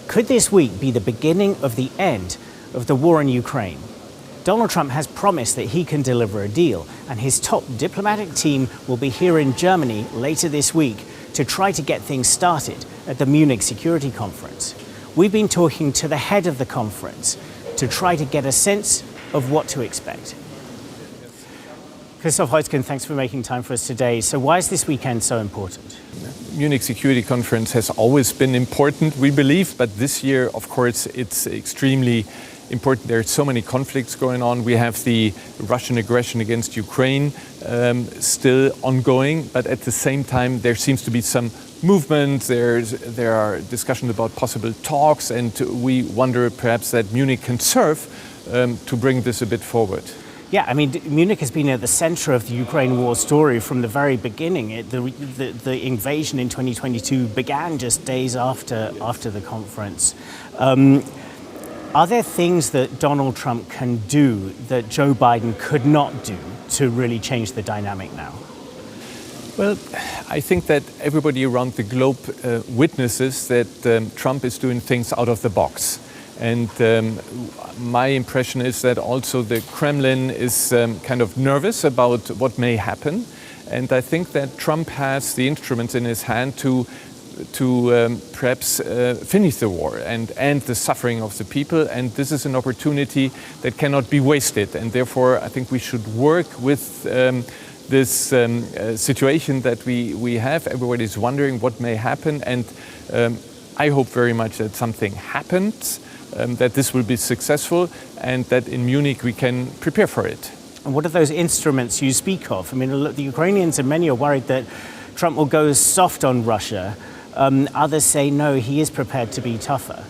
Could this week be the beginning of the end of the war in Ukraine? Donald Trump has promised that he can deliver a deal, and his top diplomatic team will be here in Germany later this week to try to get things started at the Munich Security Conference. We've been talking to the head of the conference to try to get a sense of what to expect. Christoph Heusgen, thanks for making time for us today. So why is this weekend so important? Munich Security Conference has always been important, we believe, but this year, of course, it's extremely important. There are so many conflicts going on. We have the Russian aggression against Ukraine still ongoing, but at the same time, there seems to be some movement. There are discussions about possible talks, and we wonder perhaps that Munich can serve to bring this a bit forward. Yeah, I mean, Munich has been at the center of the Ukraine war story from the very beginning. The invasion in 2022 began just days after the conference. Are there things that Donald Trump can do that Joe Biden could not do to really change the dynamic now? Well, I think that everybody around the globe witnesses that Trump is doing things out of the box. And my impression is that also the Kremlin is kind of nervous about what may happen. And I think that Trump has the instruments in his hand to perhaps finish the war and end the suffering of the people. And this is an opportunity that cannot be wasted. And therefore, I think we should work with this situation that we have. Everybody's wondering what may happen. And I hope very much that something happens, that this will be successful, and that in Munich we can prepare for it. And what are those instruments you speak of? I mean, the Ukrainians and many are worried that Trump will go soft on Russia. Others say, no, he is prepared to be tougher.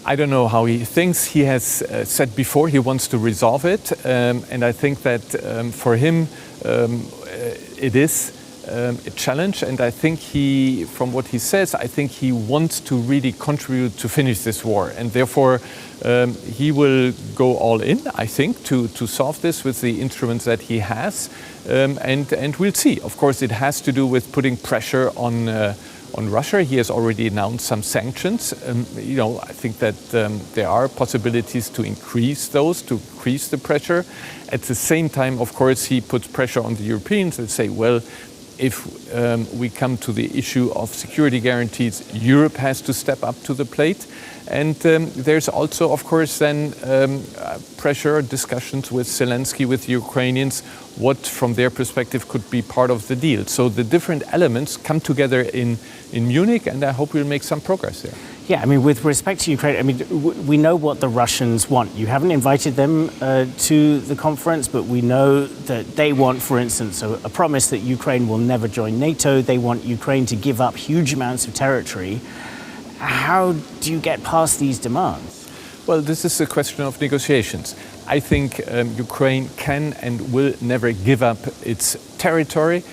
I don't know how he thinks. He has said before he wants to resolve it. And I think that for him, it is a challenge. And I think from what he says, I think he wants to really contribute to finish this war. And therefore, he will go all in, I think, to solve this with the instruments that he has. And we'll see. Of course, it has to do with putting pressure on Russia. He has already announced some sanctions. I think that there are possibilities to increase those, to increase the pressure. At the same time, of course, he puts pressure on the Europeans and say, well, if we come to the issue of security guarantees, Europe has to step up to the plate. And there's also, of course, then pressure, discussions with Zelenskyy, with the Ukrainians, what from their perspective could be part of the deal. So the different elements come together in Munich, and I hope we'll make some progress there. Yeah, I mean, with respect to Ukraine, I mean, we know what the Russians want. You haven't invited them to the conference, but we know that they want, for instance, a promise that Ukraine will never join NATO. They want Ukraine to give up huge amounts of territory. How do you get past these demands? Well, this is a question of negotiations. I think Ukraine can and will never give up its territory.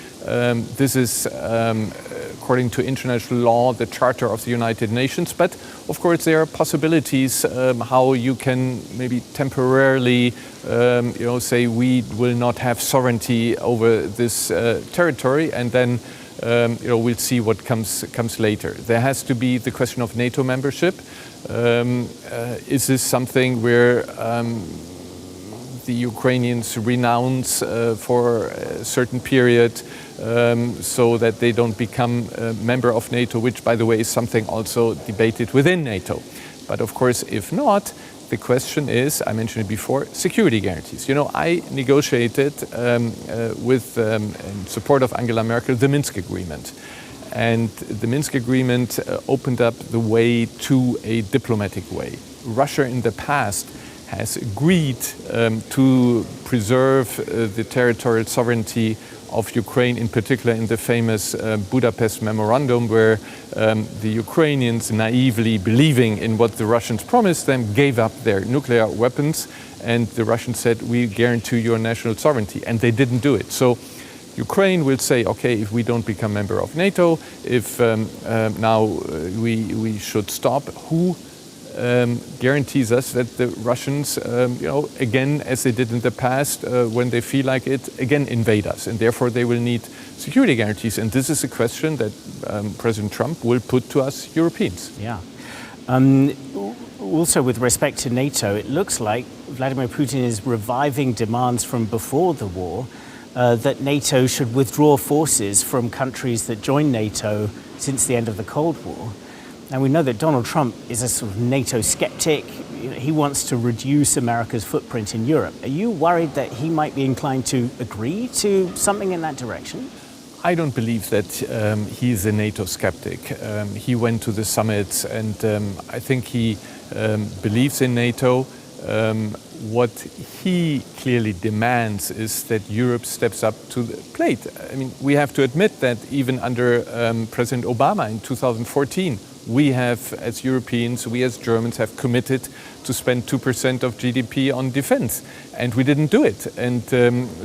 This is, according to international law, the Charter of the United Nations. But, of course, there are possibilities how you can maybe temporarily, say we will not have sovereignty over this territory, and then we'll see what comes later. There has to be the question of NATO membership. Is this something where the Ukrainians renounce for a certain period so that they don't become a member of NATO, which, by the way, is something also debated within NATO. But of course, if not, the question is, I mentioned it before, security guarantees. I negotiated with, in support of Angela Merkel, the Minsk Agreement. And the Minsk Agreement opened up the way to a diplomatic way. Russia in the past has agreed to preserve the territorial sovereignty of Ukraine, in particular in the famous Budapest Memorandum, where the Ukrainians, naively believing in what the Russians promised them, gave up their nuclear weapons, and the Russians said, we guarantee your national sovereignty, and they didn't do it. So Ukraine will say, okay, if we don't become member of NATO, if now we should stop, who guarantees us that the Russians, again, as they did in the past, when they feel like it, again invade us, and therefore they will need security guarantees. And this is a question that President Trump will put to us Europeans. Yeah. Also, with respect to NATO, it looks like Vladimir Putin is reviving demands from before the war that NATO should withdraw forces from countries that joined NATO since the end of the Cold War. And we know that Donald Trump is a sort of NATO skeptic. He wants to reduce America's footprint in Europe. Are you worried that he might be inclined to agree to something in that direction? I don't believe that he's a NATO skeptic. He went to the summits, and I think he believes in NATO. What he clearly demands is that Europe steps up to the plate. I mean, we have to admit that even under President Obama in 2014, we have, as Europeans, we as Germans have committed to spend 2% of GDP on defense, and we didn't do it. And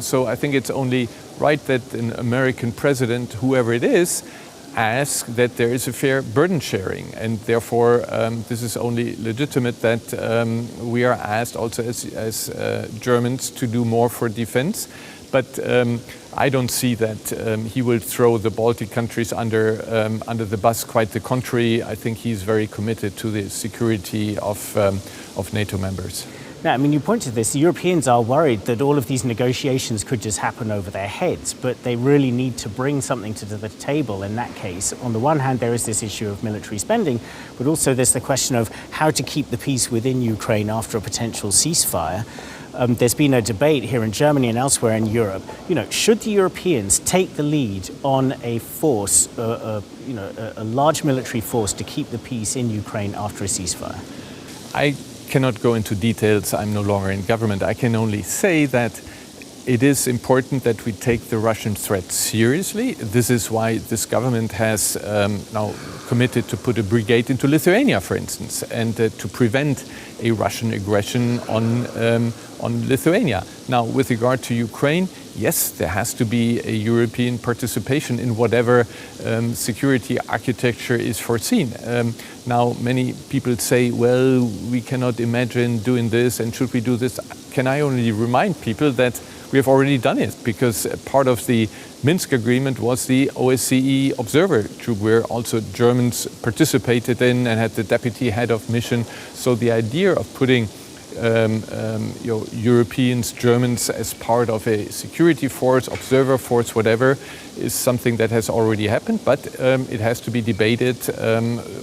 so I think it's only right that an American president, whoever it is, ask that there is a fair burden sharing, and therefore this is only legitimate that we are asked also as Germans to do more for defense. But I don't see that he will throw the Baltic countries under the bus. Quite the contrary, I think he's very committed to the security of NATO members. Now, I mean, you point to this. The Europeans are worried that all of these negotiations could just happen over their heads, but they really need to bring something to the table in that case. On the one hand, there is this issue of military spending, but also there's the question of how to keep the peace within Ukraine after a potential ceasefire. There's been a debate here in Germany and elsewhere in Europe. You know, should the Europeans take the lead on a force, a large military force to keep the peace in Ukraine after a ceasefire? I cannot go into details. I'm no longer in government. I can only say that it is important that we take the Russian threat seriously. This is why this government has now committed to put a brigade into Lithuania, for instance, and to prevent a Russian aggression on Lithuania. Now, with regard to Ukraine, yes, there has to be a European participation in whatever security architecture is foreseen. Now, many people say, well, we cannot imagine doing this, and should we do this? Can I only remind people that we have already done it, because part of the Minsk agreement was the OSCE observer troop, where also Germans participated in and had the deputy head of mission. So the idea of putting Europeans, Germans as part of a security force, observer force, whatever, is something that has already happened, but it has to be debated.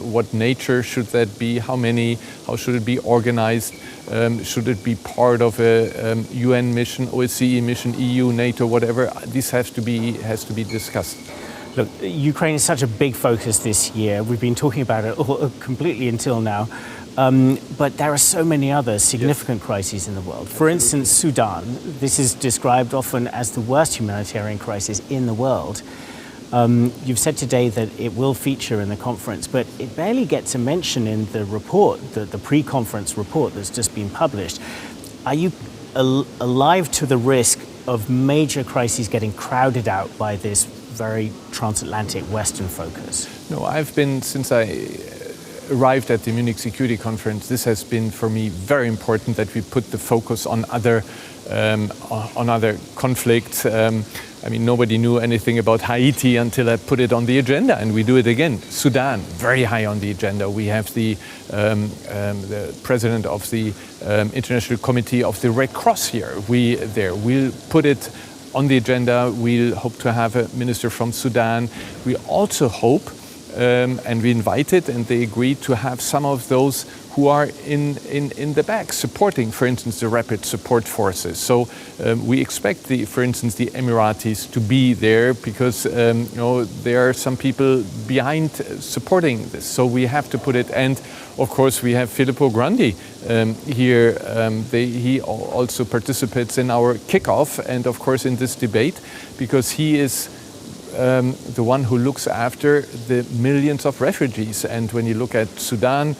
What nature should that be? How many? How should it be organized? Should it be part of a UN mission, OSCE mission, EU, NATO, whatever? This has to be discussed. Look, Ukraine is such a big focus this year. We've been talking about it completely until now. But there are so many other significant crises in the world. For instance, Sudan. This is described often as the worst humanitarian crisis in the world. You've said today that it will feature in the conference, but it barely gets a mention in the report, the pre-conference report that's just been published. Are you alive to the risk of major crises getting crowded out by this very transatlantic Western focus? No, I've been, since I arrived at the Munich Security Conference, this has been for me very important that we put the focus on other conflicts. I mean, nobody knew anything about Haiti until I put it on the agenda, and we do it again. Sudan, very high on the agenda. We have the president of the International Committee of the Red Cross here. We'll put it on the agenda. We'll hope to have a minister from Sudan. We also hope, and we invited, and they agreed to have some of those who are in the back supporting, for instance, the rapid support forces. So we expect, for instance, the Emiratis to be there, because there are some people behind supporting this. So we have to put it. And of course, we have Filippo Grandi here. He also participates in our kickoff, and of course in this debate, because he is the one who looks after the millions of refugees. And when you look at Sudan,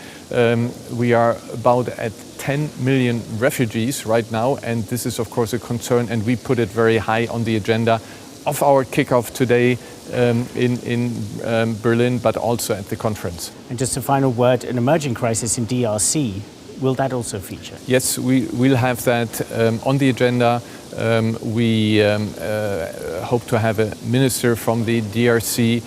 we are about at 10 million refugees right now, and this is of course a concern, and we put it very high on the agenda of our kickoff today in Berlin, but also at the conference. And just a final word, an emerging crisis in DRC, will that also feature? Yes, we will have that on the agenda. We hope to have a minister from the DRC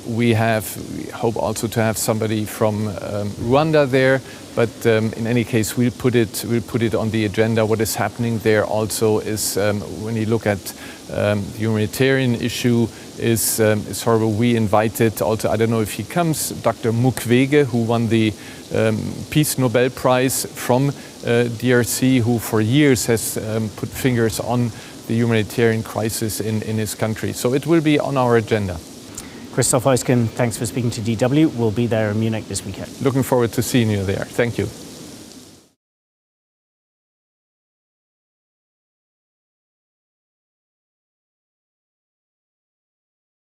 We hope also to have somebody from Rwanda there, but in any case, we'll put it on the agenda. What is happening there also is, when you look at the humanitarian issue, is horrible. We invited also, I don't know if he comes, Dr. Mukwege, who won the Peace Nobel Prize from DRC, who for years has put fingers on the humanitarian crisis in his country. So it will be on our agenda. Christoph Heusgen, thanks for speaking to DW. We'll be there in Munich this weekend. Looking forward to seeing you there. Thank you.